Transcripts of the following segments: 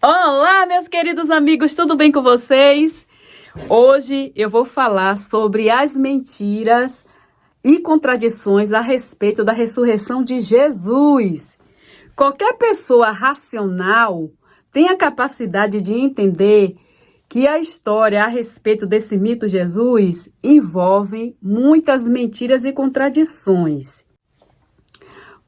Olá, meus queridos amigos, tudo bem com vocês? Hoje eu vou falar sobre as mentiras e contradições a respeito da ressurreição de Jesus. Qualquer pessoa racional tem a capacidade de entender que a história a respeito desse mito Jesus envolve muitas mentiras e contradições.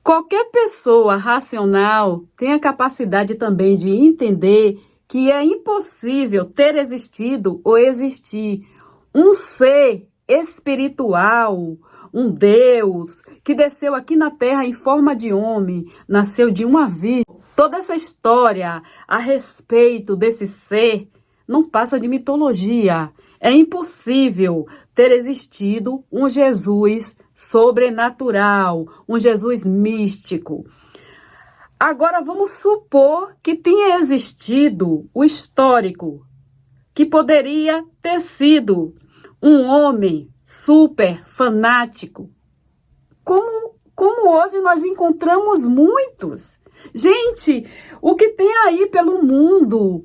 Qualquer pessoa racional tem a capacidade também de entender que é impossível ter existido ou existir um ser espiritual, um Deus que desceu aqui na Terra em forma de homem, nasceu de uma virgem. Toda essa história a respeito desse ser não passa de mitologia. É impossível ter existido um Jesus sobrenatural, um Jesus místico. Agora vamos supor que tenha existido o histórico, que poderia ter sido um homem super fanático, como hoje nós encontramos muitos. Gente, o que tem aí pelo mundo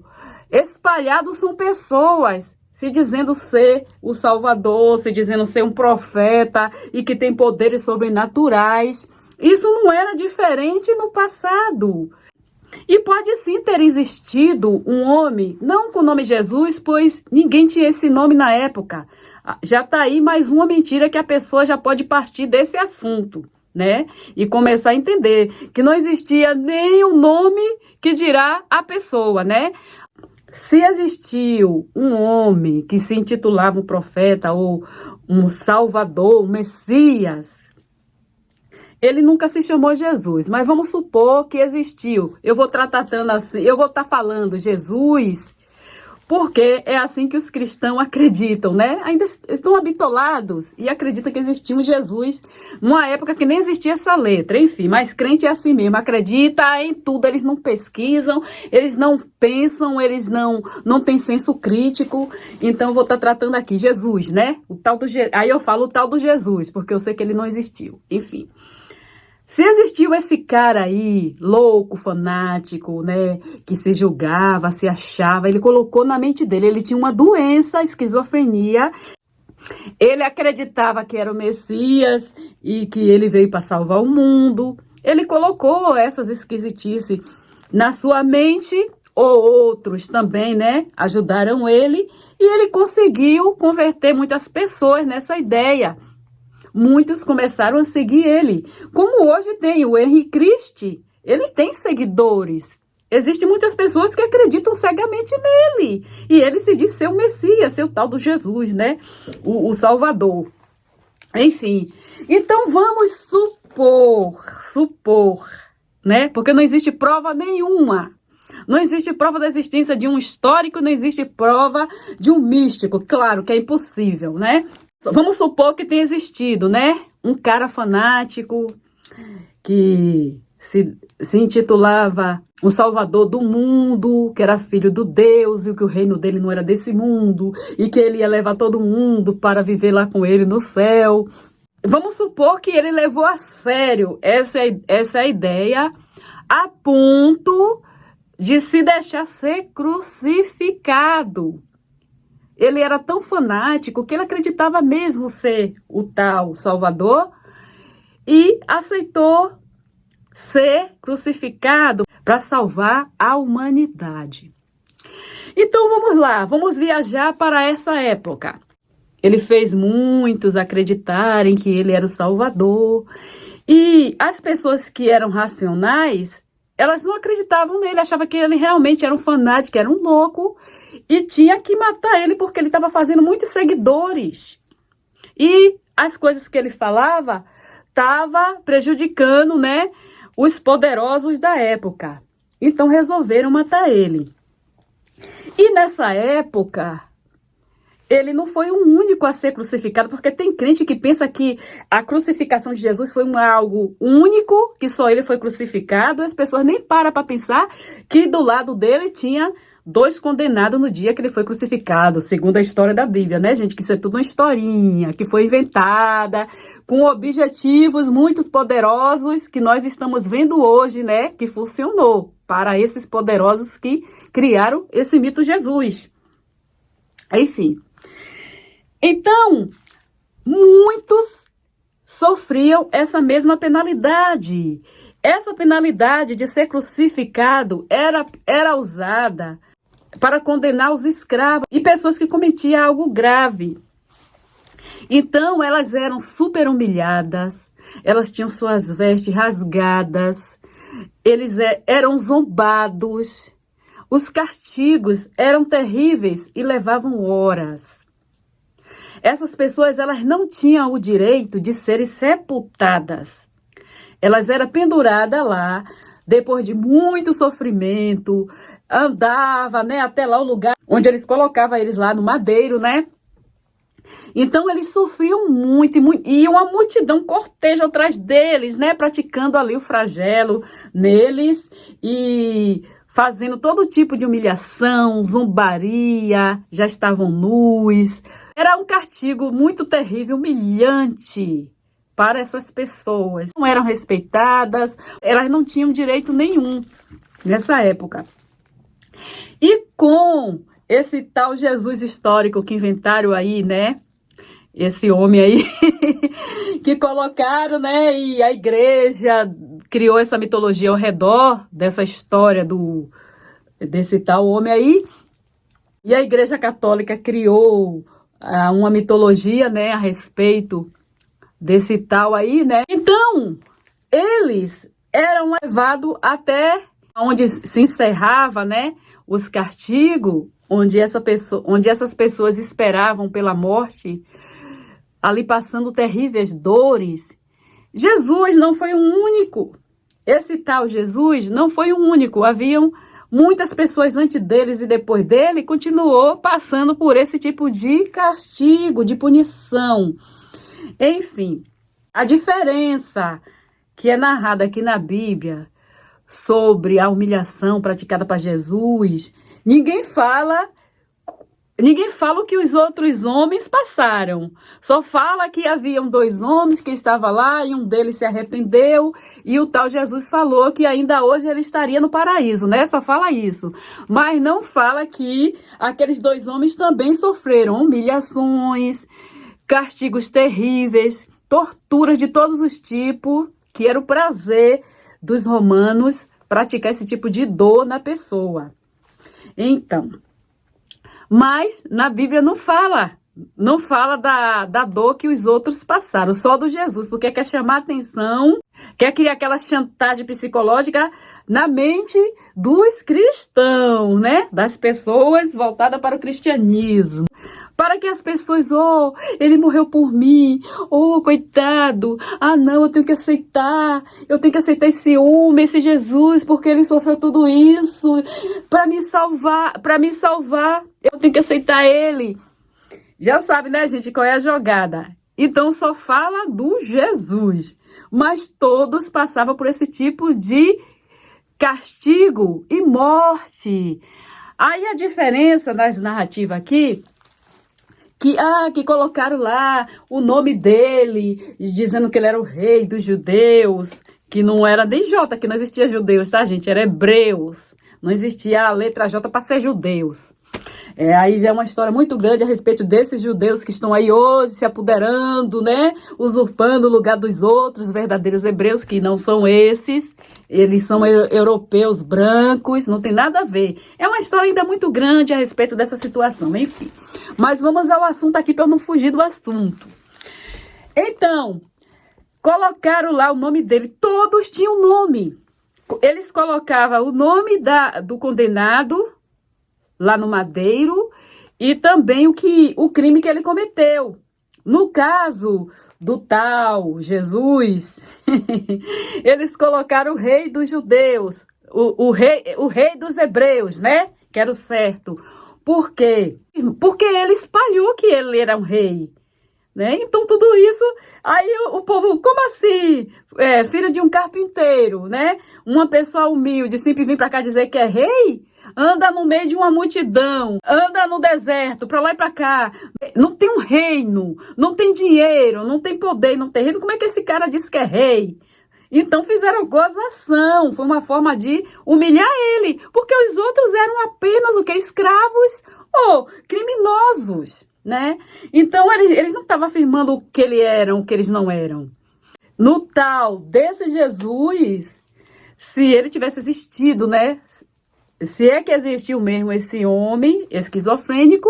espalhado são pessoas se dizendo ser o Salvador, se dizendo ser um profeta e que tem poderes sobrenaturais. Isso não era diferente no passado. E pode sim ter existido um homem, não com o nome Jesus, pois ninguém tinha esse nome na época. Já está aí mais uma mentira que a pessoa já pode partir desse assunto, né? E começar a entender que não existia nem o nome que dirá a pessoa, né? Se existiu um homem que se intitulava um profeta ou um salvador, um Messias, ele nunca se chamou Jesus, mas vamos supor que existiu. Eu vou estar tratando assim, eu vou estar falando Jesus, porque é assim que os cristãos acreditam, né? Ainda estão habitolados e acreditam que existia um Jesus numa época que nem existia essa letra. Enfim, mas crente é assim mesmo, acredita em tudo, eles não pesquisam, eles não pensam, eles não têm senso crítico. Então, eu vou estar tratando aqui Jesus, né? Aí eu falo o tal do Jesus, porque eu sei que ele não existiu. Enfim. Se existiu esse cara aí, louco, fanático, né, que se julgava, se achava, ele colocou na mente dele, ele tinha uma doença, esquizofrenia, ele acreditava que era o Messias e que ele veio para salvar o mundo, ele colocou essas esquisitices na sua mente, ou outros também, né, ajudaram ele, e ele conseguiu converter muitas pessoas nessa ideia. Muitos começaram a seguir ele. Como hoje tem o Henri Cristi, ele tem seguidores. Existem muitas pessoas que acreditam cegamente nele. E ele se diz ser o Messias, ser o tal do Jesus, né? O Salvador. Enfim, então vamos supor, né? Porque não existe prova nenhuma. Não existe prova da existência de um histórico, não existe prova de um místico. Claro que é impossível, né? Vamos supor que tenha existido, né? Um cara fanático que se intitulava o Salvador do mundo, que era filho do Deus e que o reino dele não era desse mundo e que ele ia levar todo mundo para viver lá com ele no céu. Vamos supor que ele levou a sério essa ideia a ponto de se deixar ser crucificado. Ele era tão fanático que ele acreditava mesmo ser o tal Salvador e aceitou ser crucificado para salvar a humanidade. Então vamos lá, vamos viajar para essa época. Ele fez muitos acreditarem que ele era o Salvador e as pessoas que eram racionais, elas não acreditavam nele, achavam que ele realmente era um fanático, era um louco e tinha que matar ele porque ele estava fazendo muitos seguidores. E as coisas que ele falava estavam prejudicando, né, os poderosos da época. Então resolveram matar ele. E nessa época, ele não foi o único a ser crucificado, porque tem crente que pensa que a crucificação de Jesus foi algo único, que só ele foi crucificado, e as pessoas nem param para pensar que do lado dele tinha 2 condenados no dia que ele foi crucificado, segundo a história da Bíblia, né, gente? Que isso é tudo uma historinha, que foi inventada, com objetivos muito poderosos, que nós estamos vendo hoje, né, que funcionou. para esses poderosos que criaram esse mito Jesus. Enfim. Então, muitos sofriam essa mesma penalidade. Essa penalidade de ser crucificado era usada para condenar os escravos e pessoas que cometiam algo grave. Então, elas eram super humilhadas, elas tinham suas vestes rasgadas, eles eram zombados, os castigos eram terríveis e levavam horas. Essas pessoas, elas não tinham o direito de serem sepultadas. Elas eram penduradas lá, depois de muito sofrimento, andava, né, até lá o lugar onde eles colocavam eles lá no madeiro, né? Então eles sofriam muito, e uma multidão corteja atrás deles, né, praticando ali o flagelo neles e fazendo todo tipo de humilhação, zombaria, já estavam nus. Era um castigo muito terrível, humilhante para essas pessoas. Não eram respeitadas, elas não tinham direito nenhum nessa época. E com esse tal Jesus histórico que inventaram aí, né? Esse homem aí que colocaram, né? E a igreja criou essa mitologia ao redor dessa história desse tal homem aí. E a igreja católica criou uma mitologia, né? A respeito desse tal aí, né? Então, eles eram levados até onde se encerrava, né? Os castigos, onde essas pessoas esperavam pela morte, ali passando terríveis dores. Jesus não foi o único. Esse tal Jesus não foi o único. Haviam muitas pessoas antes deles e depois dele, continuou passando por esse tipo de castigo, de punição. Enfim, a diferença que é narrada aqui na Bíblia sobre a humilhação praticada para Jesus, ninguém fala o que os outros homens passaram. Só fala que haviam 2 homens que estavam lá e um deles se arrependeu e o tal Jesus falou que ainda hoje ele estaria no paraíso, né? Só fala isso. Mas não fala que aqueles 2 homens também sofreram humilhações, castigos terríveis, torturas de todos os tipos, que era o prazer dos romanos praticar esse tipo de dor na pessoa. Então, mas na Bíblia não fala da dor que os outros passaram, só do Jesus, porque quer chamar atenção, quer criar aquela chantagem psicológica na mente dos cristãos, né? Das pessoas voltadas para o cristianismo. Para que as pessoas, ele morreu por mim, coitado, não, eu tenho que aceitar esse homem, esse Jesus, porque ele sofreu tudo isso, para me salvar, eu tenho que aceitar ele. Já sabe, né, gente, qual é a jogada? Então só fala do Jesus, mas todos passavam por esse tipo de castigo e morte. Aí a diferença das narrativas aqui, que colocaram lá o nome dele, dizendo que ele era o rei dos judeus, que não era nem J, que não existia judeus, tá, gente? Era hebreus. Não existia a letra J para ser judeus. Aí já é uma história muito grande a respeito desses judeus que estão aí hoje se apoderando, né? Usurpando o lugar dos outros verdadeiros hebreus, que não são esses. Eles são europeus brancos, não tem nada a ver. É uma história ainda muito grande a respeito dessa situação, enfim. Mas vamos ao assunto aqui para eu não fugir do assunto. Então, colocaram lá o nome dele. Todos tinham nome. Eles colocavam o nome do condenado lá no madeiro e também o crime que ele cometeu. No caso do tal Jesus, eles colocaram o rei dos judeus, o rei dos hebreus, né? Que era o certo. Por quê? Porque ele espalhou que ele era um rei, né? Então tudo isso, aí o povo, como assim? Filho de um carpinteiro, né? Uma pessoa humilde, sempre vem para cá dizer que é rei? Anda no meio de uma multidão, anda no deserto, para lá e para cá, não tem um reino, não tem dinheiro, não tem poder, não tem reino, como é que esse cara diz que é rei? Então fizeram gozação, foi uma forma de humilhar ele, porque os outros eram apenas o que? Escravos ou criminosos, né? Então eles não estavam afirmando o que eles eram, o que eles não eram. No tal desse Jesus, se ele tivesse existido, né? Se é que existiu mesmo esse homem esquizofrênico,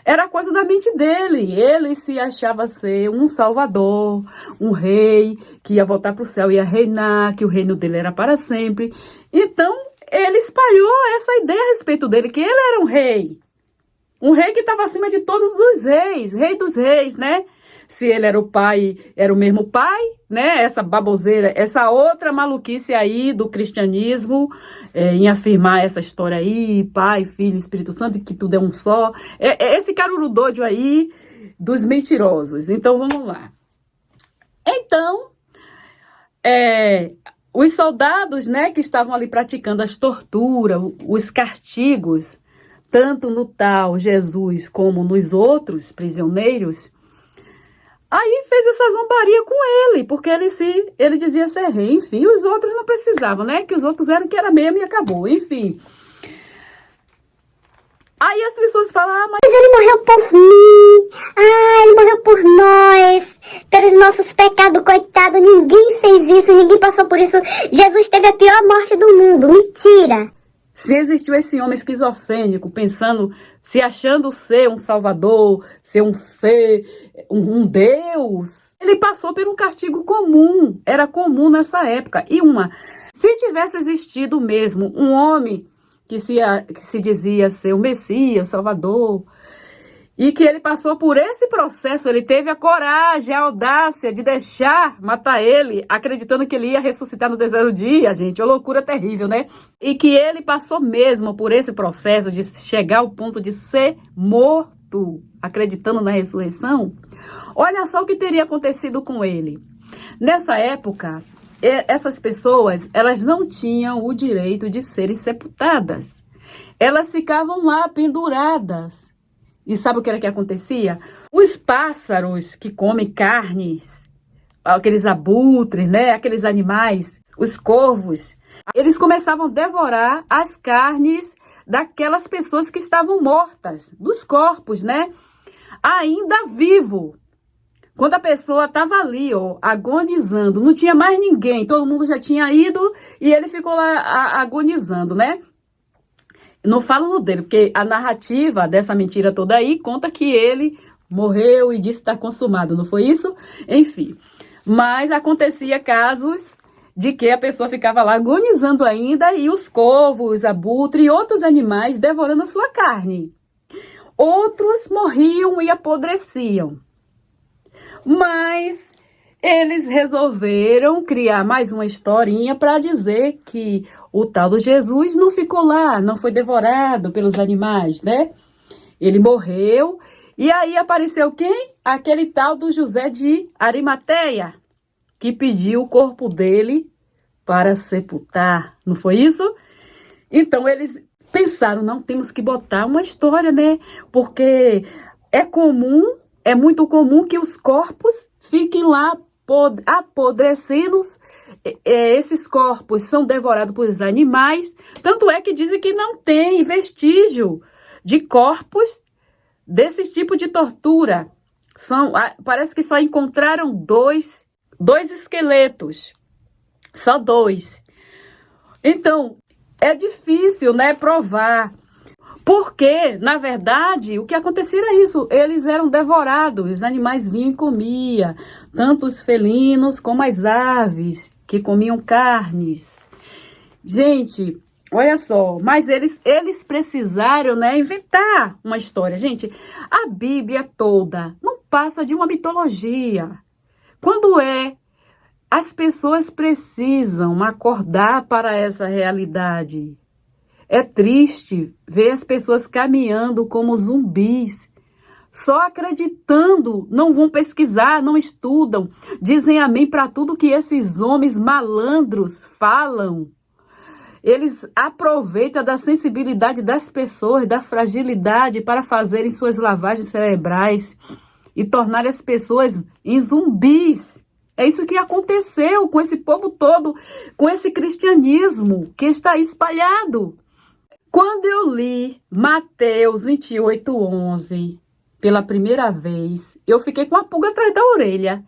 era coisa da mente dele. Ele se achava ser um salvador, um rei, que ia voltar para o céu, ia reinar, que o reino dele era para sempre. Então, ele espalhou essa ideia a respeito dele, que ele era um rei. Um rei que estava acima de todos os reis, rei dos reis, né? Se ele era o pai, era o mesmo pai, né? Essa baboseira, essa outra maluquice aí do cristianismo, em afirmar essa história aí, Pai, Filho, Espírito Santo, que tudo é um só. Esse caruru doido aí dos mentirosos. Então, vamos lá. Então, os soldados, né, que estavam ali praticando as torturas, os castigos, tanto no tal Jesus como nos outros prisioneiros, aí fez essa zombaria com ele, porque ele dizia ser rei, enfim, os outros não precisavam, né? Que os outros eram que era mesmo e acabou, enfim. Aí as pessoas falam, mas ele morreu por mim, ele morreu por nós, pelos nossos pecados, coitado, ninguém fez isso, ninguém passou por isso, Jesus teve a pior morte do mundo, mentira. Se existiu esse homem esquizofrênico, pensando, se achando ser um salvador, ser um ser, um Deus, ele passou por um castigo comum, era comum nessa época. E se tivesse existido mesmo um homem que se dizia ser o Messias, Salvador, e que ele passou por esse processo, ele teve a coragem, a audácia de deixar matar ele, acreditando que ele ia ressuscitar no terceiro dia, gente, uma loucura terrível, né? E que ele passou mesmo por esse processo de chegar ao ponto de ser morto, acreditando na ressurreição. Olha só o que teria acontecido com ele. Nessa época, essas pessoas, elas não tinham o direito de serem sepultadas. Elas ficavam lá penduradas. E sabe o que era que acontecia? Os pássaros que comem carnes, aqueles abutres, né? Aqueles animais, os corvos, eles começavam a devorar as carnes daquelas pessoas que estavam mortas, dos corpos, né? Ainda vivo. Quando a pessoa estava ali, agonizando, não tinha mais ninguém, todo mundo já tinha ido e ele ficou lá agonizando, né? Não falo no dele, porque a narrativa dessa mentira toda aí conta que ele morreu e disse que está consumado, não foi isso? Enfim, mas acontecia casos de que a pessoa ficava lá agonizando ainda e os corvos, abutre e outros animais devorando a sua carne. Outros morriam e apodreciam. Mas eles resolveram criar mais uma historinha para dizer que o tal do Jesus não ficou lá, não foi devorado pelos animais, né? Ele morreu e aí apareceu quem? Aquele tal do José de Arimateia, que pediu o corpo dele para sepultar, não foi isso? Então eles pensaram, não, temos que botar uma história, né? Porque é muito comum que os corpos fiquem lá apodrecendo, esses corpos são devorados por animais, tanto é que dizem que não tem vestígio de corpos desse tipo de tortura. Parece que só encontraram dois esqueletos, só 2. Então, é difícil, né, provar. Porque, na verdade, o que acontecia era isso, eles eram devorados, os animais vinham e comiam, tanto os felinos como as aves, que comiam carnes. Gente, olha só, mas eles precisaram, né, inventar uma história. Gente, a Bíblia toda não passa de uma mitologia. Quando as pessoas precisam acordar para essa realidade. É triste ver as pessoas caminhando como zumbis, só acreditando, não vão pesquisar, não estudam, dizem amém para tudo que esses homens malandros falam. Eles aproveitam da sensibilidade das pessoas, da fragilidade para fazerem suas lavagens cerebrais e tornarem as pessoas em zumbis. É isso que aconteceu com esse povo todo, com esse cristianismo que está espalhado. Quando eu li Mateus 28:11 pela primeira vez, eu fiquei com a pulga atrás da orelha.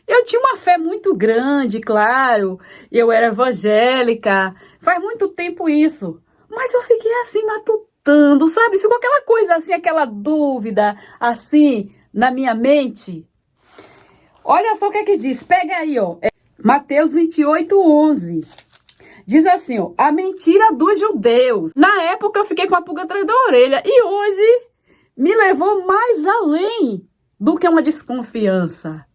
Eu tinha uma fé muito grande, claro, eu era evangélica, faz muito tempo isso, mas eu fiquei assim matutando, sabe? Ficou aquela coisa assim, aquela dúvida assim na minha mente. Olha só o que é que diz, pega aí, ó, Mateus 28:11. Diz assim, ó, a mentira dos judeus. Na época eu fiquei com a pulga atrás da orelha e hoje me levou mais além do que uma desconfiança.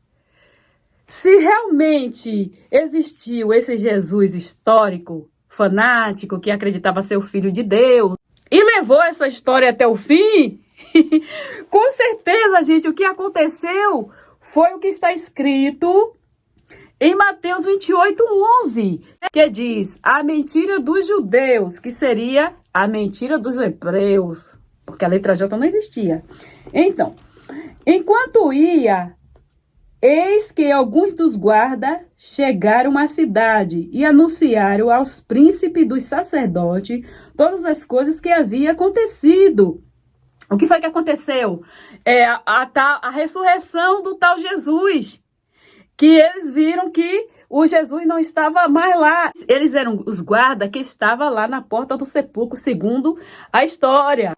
Se realmente existiu esse Jesus histórico, fanático, que acreditava ser o filho de Deus, e levou essa história até o fim, com certeza, gente, o que aconteceu foi o que está escrito em Mateus 28:11, que diz, a mentira dos judeus, que seria a mentira dos hebreus, porque a letra J não existia. Então, enquanto ia, eis que alguns dos guardas chegaram à cidade e anunciaram aos príncipes dos sacerdotes todas as coisas que havia acontecido. O que foi que aconteceu? A ressurreição do tal Jesus, que eles viram que o Jesus não estava mais lá. Eles eram os guardas que estavam lá na porta do sepulcro, segundo a história.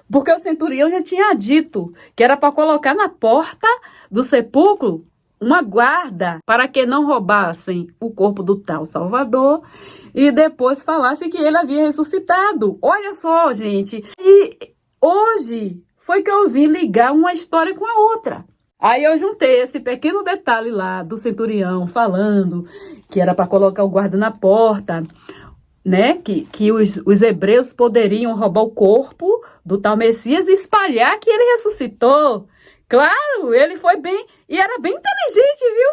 Porque o centurião já tinha dito que era para colocar na porta do sepulcro uma guarda para que não roubassem o corpo do tal Salvador e depois falassem que ele havia ressuscitado. Olha só, gente. E hoje foi que eu vim ligar uma história com a outra. Aí eu juntei esse pequeno detalhe lá do centurião falando que era para colocar o guarda na porta, né? Que os hebreus poderiam roubar o corpo do tal Messias e espalhar que ele ressuscitou. Claro, ele foi bem, e era bem inteligente, viu?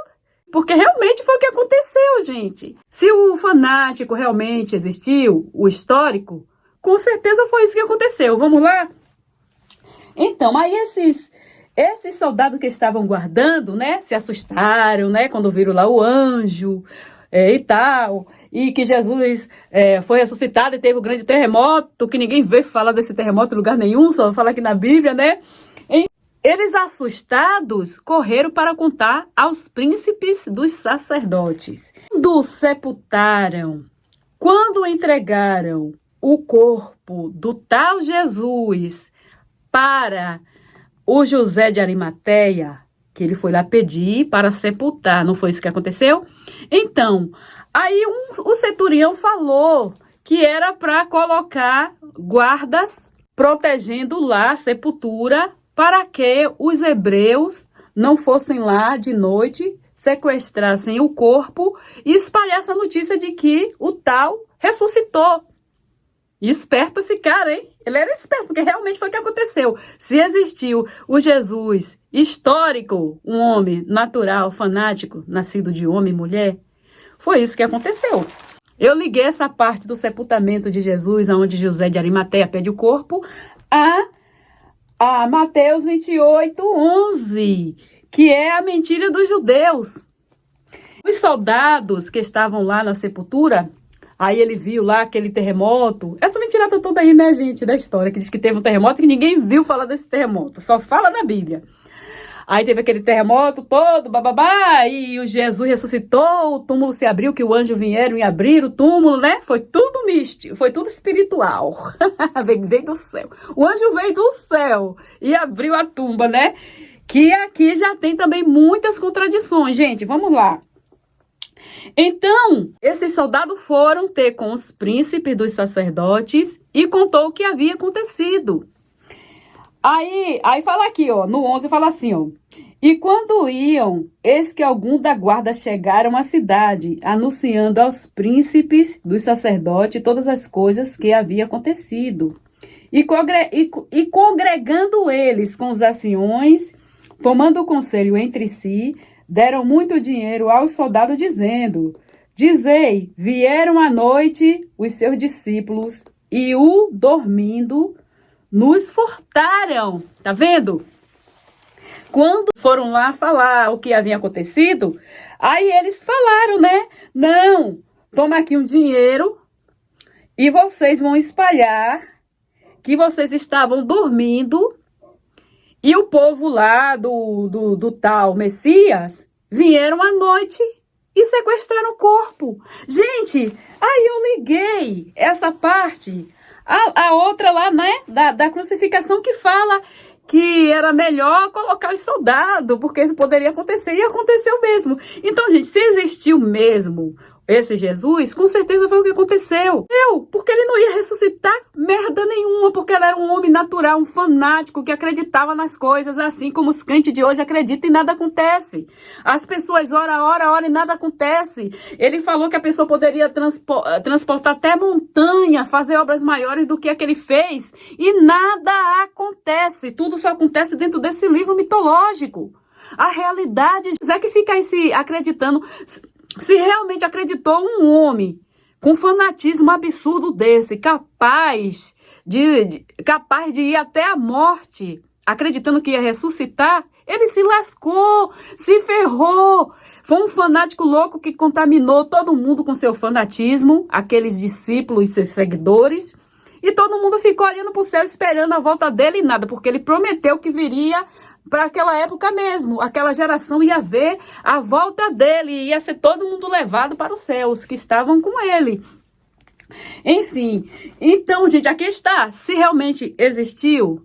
Porque realmente foi o que aconteceu, gente. Se o fanático realmente existiu, o histórico, com certeza foi isso que aconteceu. Vamos lá? Então, aí esses soldados que estavam guardando, né, se assustaram, né, quando viram lá o anjo e tal, e que Jesus foi ressuscitado e teve o grande terremoto, que ninguém veio falar desse terremoto em lugar nenhum, só fala aqui na Bíblia, né? Eles, assustados, correram para contar aos príncipes dos sacerdotes. Quando sepultaram, quando entregaram o corpo do tal Jesus para o José de Arimateia, que ele foi lá pedir para sepultar, não foi isso que aconteceu? Então, aí o centurião falou que era para colocar guardas protegendo lá a sepultura para que os hebreus não fossem lá de noite, sequestrassem o corpo e espalhassem a notícia de que o tal ressuscitou. E esperto esse cara, hein? Ele era esperto, porque realmente foi o que aconteceu. Se existiu o Jesus histórico, um homem natural, fanático, nascido de homem e mulher, foi isso que aconteceu. Eu liguei essa parte do sepultamento de Jesus, onde José de Arimateia pede o corpo, a Mateus 28:11, que é a mentira dos judeus. Os soldados que estavam lá na sepultura, aí ele viu lá aquele terremoto. Essa mentira tá toda aí, né, gente, da história, que diz que teve um terremoto e ninguém viu falar desse terremoto, só fala na Bíblia. Aí teve aquele terremoto todo, bababá, e o Jesus ressuscitou, o túmulo se abriu, que o anjo vieram e abriram o túmulo, né? Foi tudo místico, foi tudo espiritual. veio do céu. O anjo veio do céu e abriu a tumba, né? Que aqui já tem também muitas contradições, gente. Vamos lá. Então, esses soldados foram ter com os príncipes dos sacerdotes e contou o que havia acontecido. Aí fala aqui, ó, no 11 fala assim, ó. E quando iam, eis que alguns da guarda chegaram à cidade, anunciando aos príncipes dos sacerdotes todas as coisas que havia acontecido. E congregando eles com os anciões, tomando conselho entre si, deram muito dinheiro aos soldados, dizendo, dizei, vieram à noite os seus discípulos e o dormindo nos furtaram. Tá vendo? Quando foram lá falar o que havia acontecido, aí eles falaram, né? Não, toma aqui um dinheiro e vocês vão espalhar que vocês estavam dormindo e o povo lá do tal Messias vieram à noite e sequestraram o corpo. Gente, aí eu liguei essa parte, a outra lá, né, da crucificação que fala que era melhor colocar os soldados, porque isso poderia acontecer, e aconteceu mesmo. Então, gente, se existiu mesmo esse Jesus, com certeza foi o que aconteceu. Porque ele não ia ressuscitar merda nenhuma, porque ele era um homem natural, um fanático, que acreditava nas coisas, assim como os crentes de hoje acreditam e nada acontece. As pessoas ora e nada acontece. Ele falou que a pessoa poderia transportar até montanha, fazer obras maiores do que a que ele fez, e nada acontece. Tudo só acontece dentro desse livro mitológico. A realidade é que fica aí se acreditando. Se realmente acreditou um homem com fanatismo absurdo desse, capaz de ir até a morte, acreditando que ia ressuscitar, ele se lascou, se ferrou. Foi um fanático louco que contaminou todo mundo com seu fanatismo, aqueles discípulos e seus seguidores, e todo mundo ficou olhando para o céu esperando a volta dele e nada, porque ele prometeu que viria para aquela época mesmo, aquela geração ia ver a volta dele, ia ser todo mundo levado para os céus, que estavam com ele. Enfim, então, gente, aqui está, se realmente existiu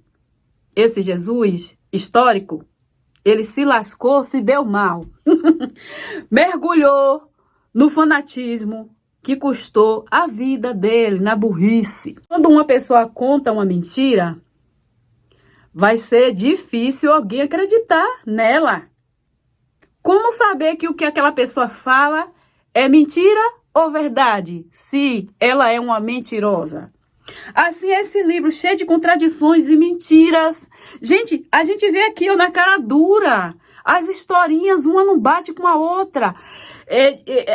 esse Jesus histórico, ele se lascou, se deu mal, mergulhou no fanatismo que custou a vida dele, na burrice. Quando uma pessoa conta uma mentira, vai ser difícil alguém acreditar nela. Como saber que o que aquela pessoa fala é mentira ou verdade, se ela é uma mentirosa? Assim é esse livro cheio de contradições e mentiras. Gente, a gente vê aqui ó, na cara dura, as historinhas, uma não bate com a outra.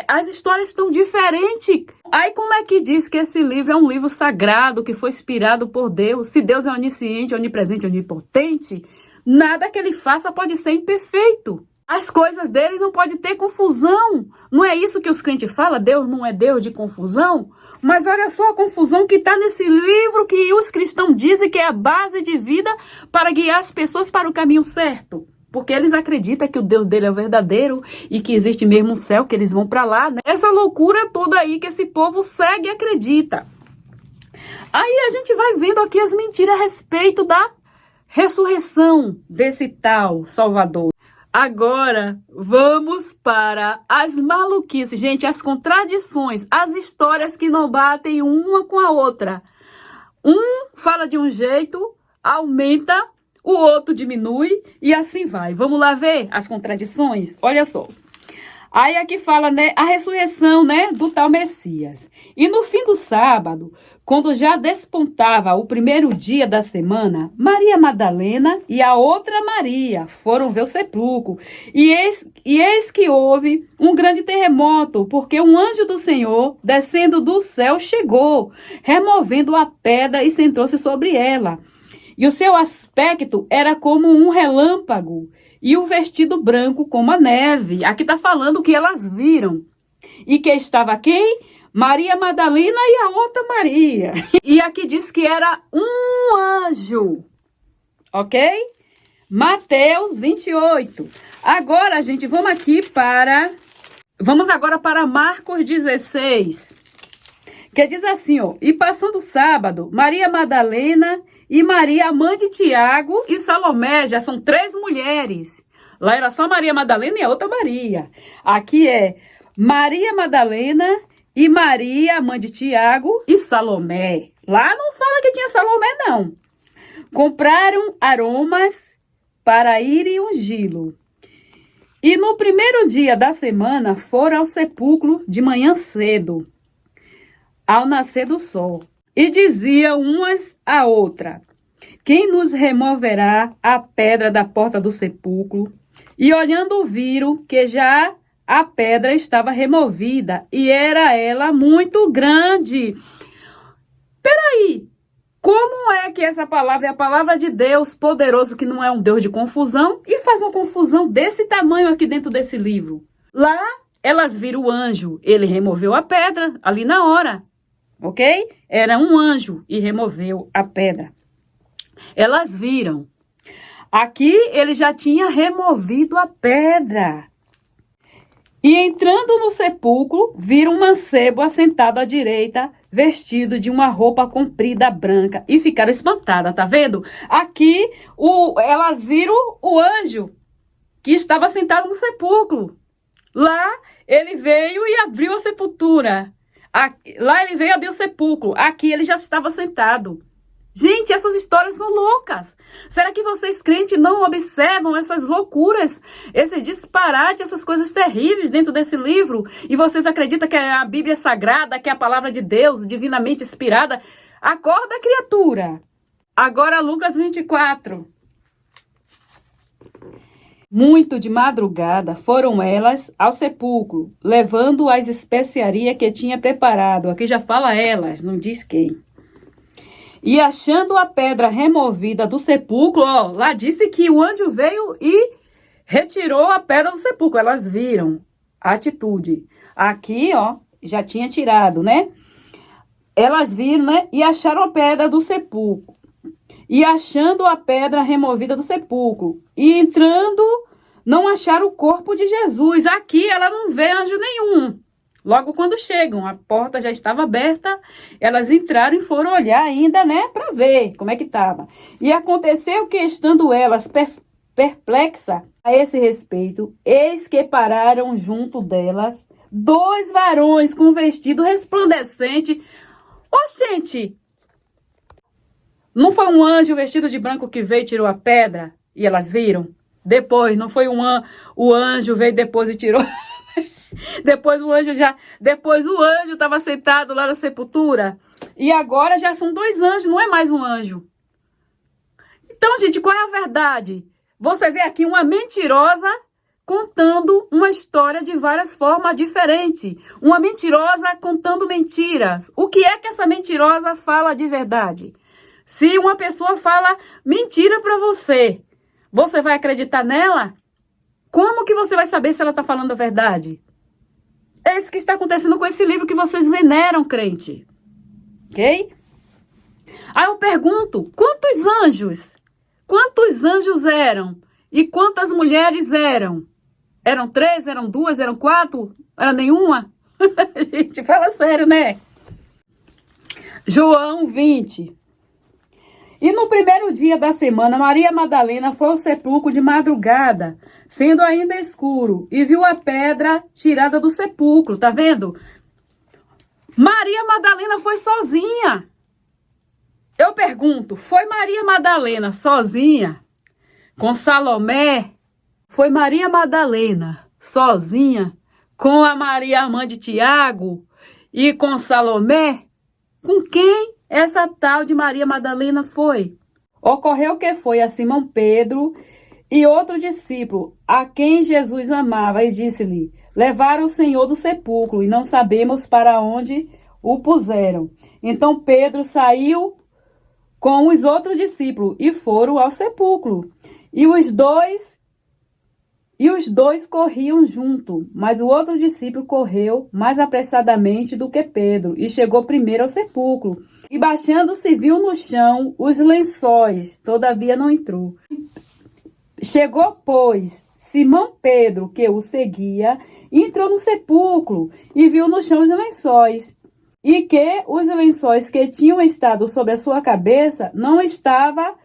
As histórias estão diferentes. Aí como é que diz que esse livro é um livro sagrado, que foi inspirado por Deus? Se Deus é onisciente, onipresente, onipotente, nada que ele faça pode ser imperfeito. As coisas dele não podem ter confusão. Não é isso que os crentes falam? Deus não é Deus de confusão? Mas olha só a confusão que está nesse livro que os cristãos dizem que é a base de vida para guiar as pessoas para o caminho certo. Porque eles acreditam que o Deus dele é o verdadeiro e que existe mesmo um céu, que eles vão para lá, né? Essa loucura toda aí que esse povo segue e acredita. Aí a gente vai vendo aqui as mentiras a respeito da ressurreição desse tal Salvador. Agora, vamos para as maluquices, gente, as contradições, as histórias que não batem uma com a outra. Um fala de um jeito, aumenta, o outro diminui e assim vai. Vamos lá ver as contradições? Olha só. Aí aqui fala, né, a ressurreição, né, do tal Messias. E no fim do sábado, quando já despontava o primeiro dia da semana, Maria Madalena e a outra Maria foram ver o sepulcro. E eis que houve um grande terremoto, porque um anjo do Senhor, descendo do céu, chegou, removendo a pedra e sentou-se sobre ela. E o seu aspecto era como um relâmpago, e o vestido branco como a neve. Aqui está falando que elas viram. E que estava quem? Maria Madalena e a outra Maria. E aqui diz que era um anjo. Ok? Mateus 28. Agora, gente, vamos agora para Marcos 16. Que diz assim, ó. E passando o sábado, Maria Madalena e Maria, mãe de Tiago e Salomé, já são 3 mulheres. Lá era só Maria Madalena e a outra Maria. Aqui é Maria Madalena e Maria, mãe de Tiago e Salomé. Lá não fala que tinha Salomé, não. Compraram aromas para irem ungí-lo. E no primeiro dia da semana foram ao sepulcro de manhã cedo, ao nascer do sol. E diziam umas à outra: quem nos removerá a pedra da porta do sepulcro? E olhando viram que já a pedra estava removida e era ela muito grande. Peraí, como é que essa palavra é a palavra de Deus poderoso, que não é um Deus de confusão, e faz uma confusão desse tamanho aqui dentro desse livro. Lá, elas viram o anjo, ele removeu a pedra ali na hora, ok? Era um anjo e removeu a pedra. Elas viram. Aqui, ele já tinha removido a pedra. E entrando no sepulcro, viram um mancebo assentado à direita, vestido de uma roupa comprida branca, e ficaram espantadas, tá vendo? Aqui, elas viram o anjo que estava sentado no sepulcro. Lá, ele veio e abriu a sepultura. Lá, ele veio e abriu o sepulcro. Aqui, ele já estava sentado. Gente, essas histórias são loucas. Será que vocês, crentes, não observam essas loucuras, esse disparate, essas coisas terríveis dentro desse livro? E vocês acreditam que a Bíblia é sagrada, que é a palavra de Deus, divinamente inspirada? Acorda, criatura. Agora, Lucas 24. Muito de madrugada foram elas ao sepulcro, levando as especiarias que tinha preparado. Aqui já fala elas, não diz quem. E achando a pedra removida do sepulcro, ó, lá disse que o anjo veio e retirou a pedra do sepulcro. Elas viram a atitude. Aqui, ó, já tinha tirado, né? Elas viram, né? E acharam a pedra do sepulcro. E achando a pedra removida do sepulcro. E entrando, não acharam o corpo de Jesus. Aqui ela não vê anjo nenhum. Logo quando chegam, a porta já estava aberta, elas entraram e foram olhar ainda, né, para ver como é que estava. E aconteceu que, estando elas perplexas a esse respeito, eis que pararam junto delas 2 varões com vestido resplandecente. Gente, não foi um anjo vestido de branco que veio e tirou a pedra e elas viram? Depois, não foi o anjo veio depois e tirou... Depois o anjo estava sentado lá na sepultura. E agora já são 2 anjos, não é mais um anjo. Então, gente, qual é a verdade? Você vê aqui uma mentirosa contando uma história de várias formas diferentes. Uma mentirosa contando mentiras. O que é que essa mentirosa fala de verdade? Se uma pessoa fala mentira para você, você vai acreditar nela? Como que você vai saber se ela está falando a verdade? É isso que está acontecendo com esse livro que vocês veneram, crente. Ok? Aí eu pergunto, quantos anjos? Quantos anjos eram? E quantas mulheres eram? Eram 3, eram 2, eram 4? Era nenhuma? Gente, fala sério, né? João 20. E no primeiro dia da semana, Maria Madalena foi ao sepulcro de madrugada, sendo ainda escuro, e viu a pedra tirada do sepulcro, tá vendo? Maria Madalena foi sozinha. Eu pergunto, foi Maria Madalena sozinha? Com Salomé? Foi Maria Madalena sozinha? Com a Maria, mãe de Tiago? E com Salomé? Com quem essa tal de Maria Madalena foi? Ocorreu que foi a Simão Pedro e outro discípulo, a quem Jesus amava, e disse-lhe: levaram o Senhor do sepulcro, e não sabemos para onde o puseram. Então Pedro saiu com os outros discípulos e foram ao sepulcro. E os dois corriam junto, mas o outro discípulo correu mais apressadamente do que Pedro e chegou primeiro ao sepulcro. E baixando-se viu no chão os lençóis, todavia não entrou. Chegou, pois, Simão Pedro, que o seguia, entrou no sepulcro e viu no chão os lençóis, e que os lençóis que tinham estado sobre a sua cabeça não estava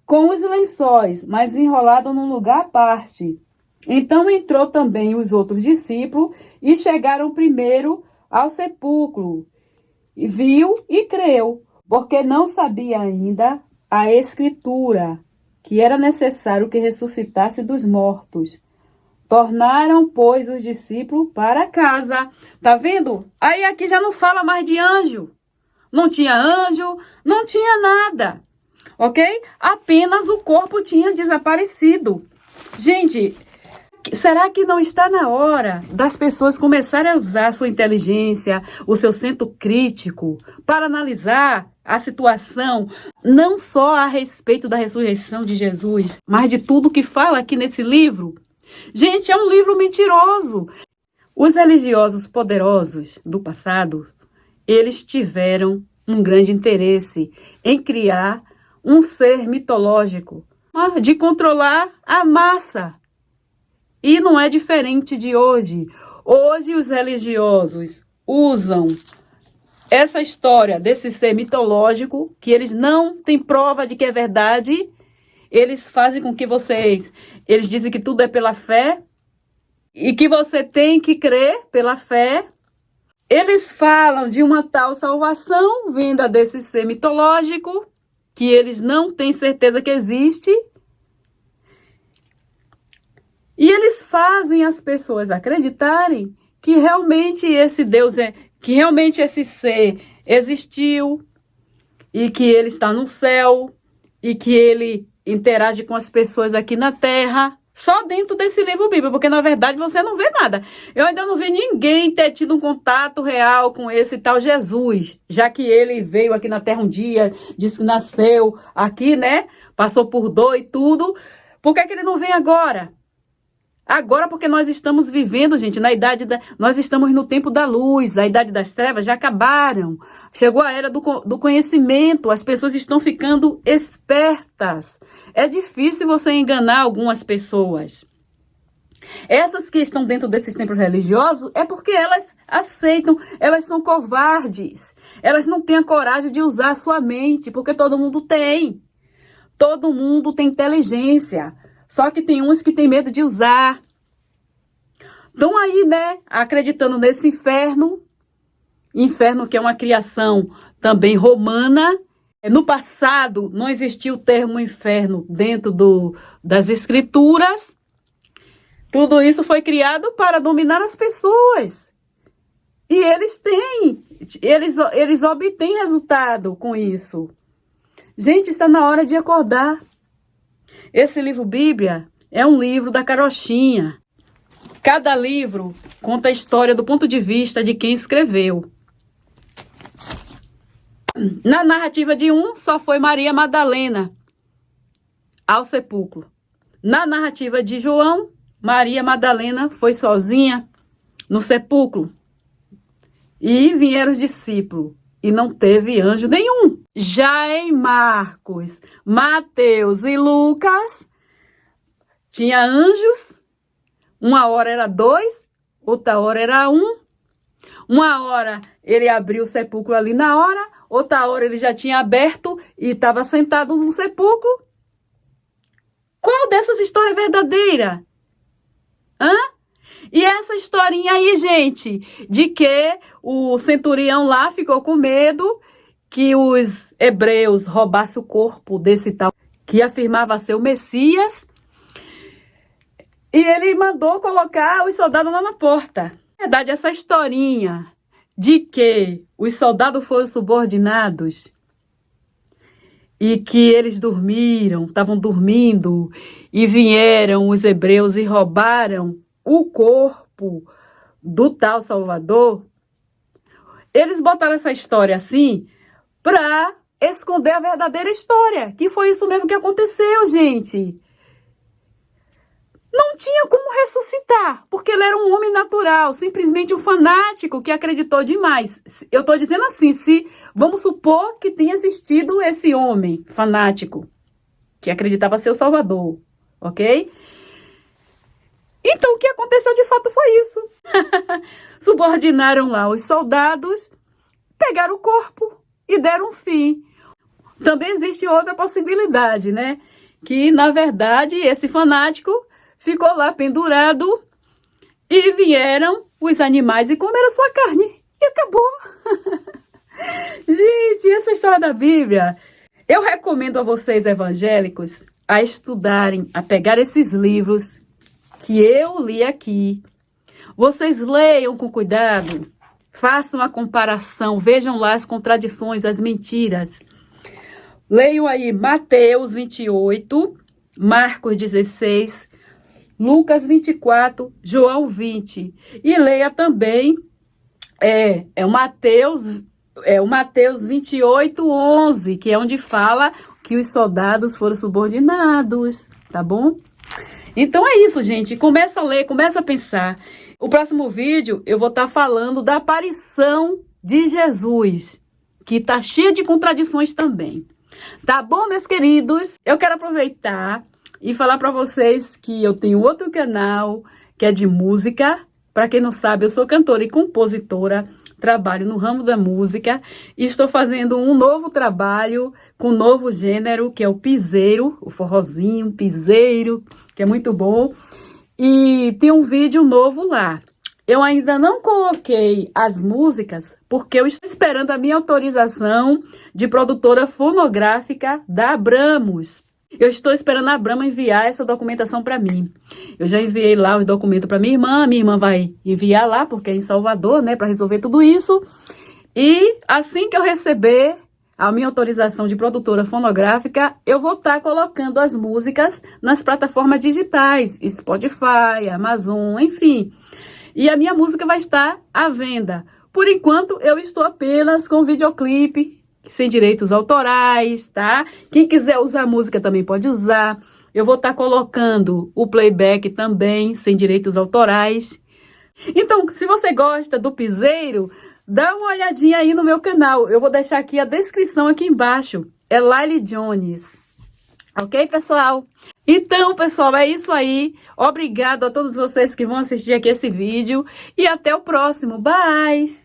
com os lençóis, mas enrolado num lugar à parte. Então entrou também os outros discípulos e chegaram primeiro ao sepulcro. Viu e creu, porque não sabia ainda a Escritura, que era necessário que ressuscitasse dos mortos. Tornaram, pois, os discípulos para casa. Tá vendo? Aí aqui já não fala mais de anjo. Não tinha anjo, não tinha nada. Ok? Apenas o corpo tinha desaparecido. Gente, Será que não está na hora das pessoas começarem a usar a sua inteligência, o seu senso crítico, para analisar a situação, não só a respeito da ressurreição de Jesus, mas de tudo que fala aqui nesse livro? Gente, é um livro mentiroso. Os religiosos poderosos do passado, eles tiveram um grande interesse em criar um ser mitológico, de controlar a massa. E não é diferente de hoje. Hoje os religiosos usam essa história desse ser mitológico, que eles não têm prova de que é verdade. Eles fazem com que eles dizem que tudo é pela fé e que você tem que crer pela fé. Eles falam de uma tal salvação vinda desse ser mitológico, que eles não têm certeza que existe. E eles fazem as pessoas acreditarem que realmente esse Deus que realmente esse ser existiu e que ele está no céu e que ele interage com as pessoas aqui na terra, só dentro desse livro bíblico, porque na verdade você não vê nada. Eu ainda não vi ninguém ter tido um contato real com esse tal Jesus, já que ele veio aqui na terra um dia, disse que nasceu aqui, né? Passou por dor e tudo. Por que ele não vem agora? Agora, porque nós estamos vivendo, gente, nós estamos no tempo da luz, a idade das trevas já acabaram. Chegou a era do conhecimento, as pessoas estão ficando espertas. É difícil você enganar algumas pessoas. Essas que estão dentro desses templos religiosos é porque elas aceitam, elas são covardes. Elas não têm a coragem de usar a sua mente, porque todo mundo tem. Todo mundo tem inteligência. Só que tem uns que têm medo de usar. Estão aí, né, acreditando nesse inferno. Inferno que é uma criação também romana. No passado, não existia o termo inferno dentro das escrituras. Tudo isso foi criado para dominar as pessoas. E eles obtêm resultado com isso. Gente, está na hora de acordar. Esse livro Bíblia é um livro da carochinha. Cada livro conta a história do ponto de vista de quem escreveu. Na narrativa de um, só foi Maria Madalena ao sepulcro. Na narrativa de João, Maria Madalena foi sozinha no sepulcro. E vieram os discípulos. E não teve anjo nenhum. Já em Marcos, Mateus e Lucas, tinha anjos. Uma hora era 2, outra hora era 1. Uma hora ele abriu o sepulcro ali na hora, outra hora ele já tinha aberto e estava sentado no sepulcro. Qual dessas histórias é verdadeira? Hã? E essa historinha aí, gente, de que o centurião lá ficou com medo que os hebreus roubassem o corpo desse tal que afirmava ser o Messias. E ele mandou colocar os soldados lá na porta. Na verdade, essa historinha de que os soldados foram subordinados e que eles estavam dormindo e vieram os hebreus e roubaram o corpo do tal Salvador, eles botaram essa história assim para esconder a verdadeira história, que foi isso mesmo que aconteceu, gente. Não tinha como ressuscitar, porque ele era um homem natural, simplesmente um fanático que acreditou demais. Eu estou dizendo assim, vamos supor que tenha existido esse homem fanático, que acreditava ser o Salvador, ok? Então, o que aconteceu de fato foi isso. Subordinaram lá os soldados, pegaram o corpo e deram um fim. Também existe outra possibilidade, né? Que, na verdade, esse fanático ficou lá pendurado e vieram os animais e comeram sua carne. E acabou. Gente, essa história da Bíblia, eu recomendo a vocês evangélicos a estudarem, a pegar esses livros que eu li aqui. Vocês leiam com cuidado, façam a comparação, vejam lá as contradições, as mentiras. Leiam aí Mateus 28, Marcos 16, Lucas 24, João 20. E leia também o Mateus 28, 11, que é onde fala que os soldados foram subordinados, tá bom? Então é isso, gente. Começa a ler, começa a pensar. O próximo vídeo eu vou estar falando da aparição de Jesus, que está cheia de contradições também. Tá bom, meus queridos? Eu quero aproveitar e falar para vocês que eu tenho outro canal que é de música. Para quem não sabe, eu sou cantora e compositora, trabalho no ramo da música e estou fazendo um novo trabalho com um novo gênero, que é o piseiro, o forrozinho, piseiro, que é muito bom. E tem um vídeo novo lá. Eu ainda não coloquei as músicas porque eu estou esperando a minha autorização de produtora fonográfica da Abramos. Eu estou esperando a Abramo enviar essa documentação para mim. Eu já enviei lá os documentos para minha irmã vai enviar lá, porque é em Salvador, né, para resolver tudo isso. E assim que eu receber a minha autorização de produtora fonográfica, eu vou estar colocando as músicas nas plataformas digitais, Spotify, Amazon, enfim. E a minha música vai estar à venda. Por enquanto, eu estou apenas com videoclipe, sem direitos autorais, tá? Quem quiser usar a música também pode usar. Eu vou estar colocando o playback também, sem direitos autorais. Então, se você gosta do piseiro, dá uma olhadinha aí no meu canal. Eu vou deixar aqui a descrição aqui embaixo. É Laile Jones. Ok, pessoal? Então, pessoal, é isso aí. Obrigado a todos vocês que vão assistir aqui esse vídeo. E até o próximo. Bye!